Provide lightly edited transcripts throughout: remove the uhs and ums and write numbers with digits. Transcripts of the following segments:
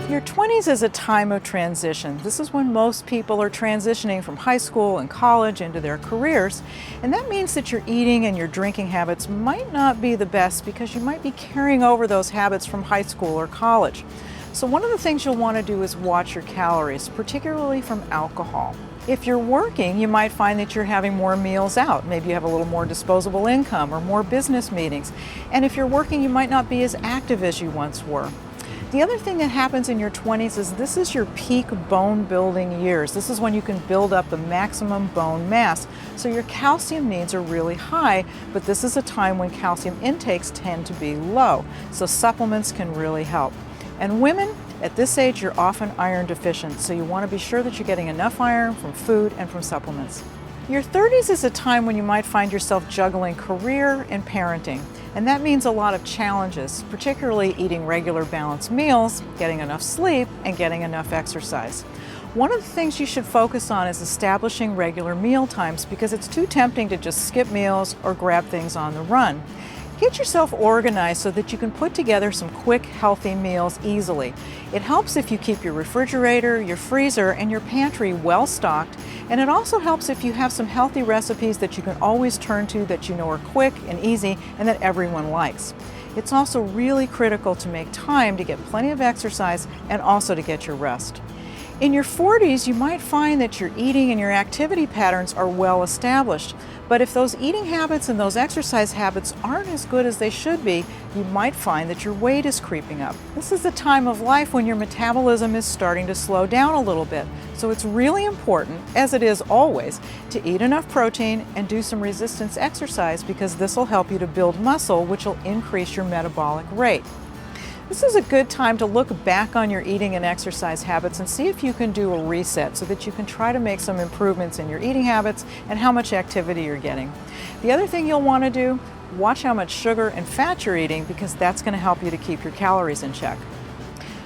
Your 20s is a time of transition. This is when most people are transitioning from high school and college into their careers. And that means that your eating and your drinking habits might not be the best because you might be carrying over those habits from high school or college. So one of the things you'll want to do is watch your calories, particularly from alcohol. If you're working, you might find that you're having more meals out. Maybe you have a little more disposable income or more business meetings. And if you're working, you might not be as active as you once were. The other thing that happens in your 20s is this is your peak bone building years. This is when you can build up the maximum bone mass. So your calcium needs are really high, but this is a time when calcium intakes tend to be low. So supplements can really help. And women, at this age, you're often iron deficient, so you want to be sure that you're getting enough iron from food and from supplements. Your 30s is a time when you might find yourself juggling career and parenting. And that means a lot of challenges, particularly eating regular balanced meals, getting enough sleep, and getting enough exercise. One of the things you should focus on is establishing regular meal times because it's too tempting to just skip meals or grab things on the run. Get yourself organized so that you can put together some quick, healthy meals easily. It helps if you keep your refrigerator, your freezer, and your pantry well stocked, and it also helps if you have some healthy recipes that you can always turn to that you know are quick and easy and that everyone likes. It's also really critical to make time to get plenty of exercise and also to get your rest. In your 40s, you might find that your eating and your activity patterns are well established. But if those eating habits and those exercise habits aren't as good as they should be, you might find that your weight is creeping up. This is a time of life when your metabolism is starting to slow down a little bit. So it's really important, as it is always, to eat enough protein and do some resistance exercise because this will help you to build muscle, which will increase your metabolic rate. This is a good time to look back on your eating and exercise habits and see if you can do a reset so that you can try to make some improvements in your eating habits and how much activity you're getting. The other thing you'll want to do, watch how much sugar and fat you're eating because that's going to help you to keep your calories in check.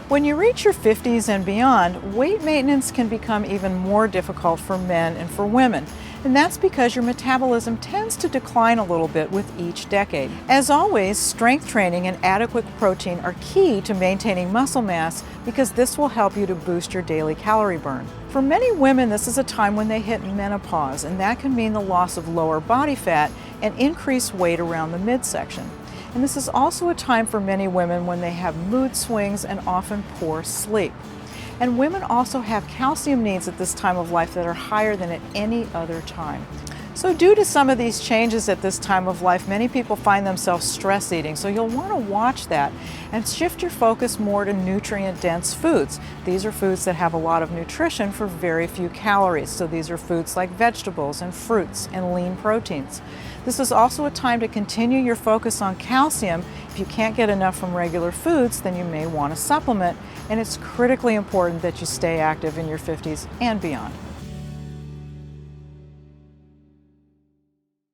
When you reach your 50s and beyond, weight maintenance can become even more difficult for men and for women. And that's because your metabolism tends to decline a little bit with each decade. As always, strength training and adequate protein are key to maintaining muscle mass because this will help you to boost your daily calorie burn. For many women, this is a time when they hit menopause, and that can mean the loss of lower body fat and increased weight around the midsection. And this is also a time for many women when they have mood swings and often poor sleep. And women also have calcium needs at this time of life that are higher than at any other time. So due to some of these changes at this time of life, many people find themselves stress eating. So you'll want to watch that and shift your focus more to nutrient-dense foods. These are foods that have a lot of nutrition for very few calories. So these are foods like vegetables and fruits and lean proteins. This is also a time to continue your focus on calcium. If you can't get enough from regular foods, then you may want to supplement. And it's critically important that you stay active in your 50s and beyond.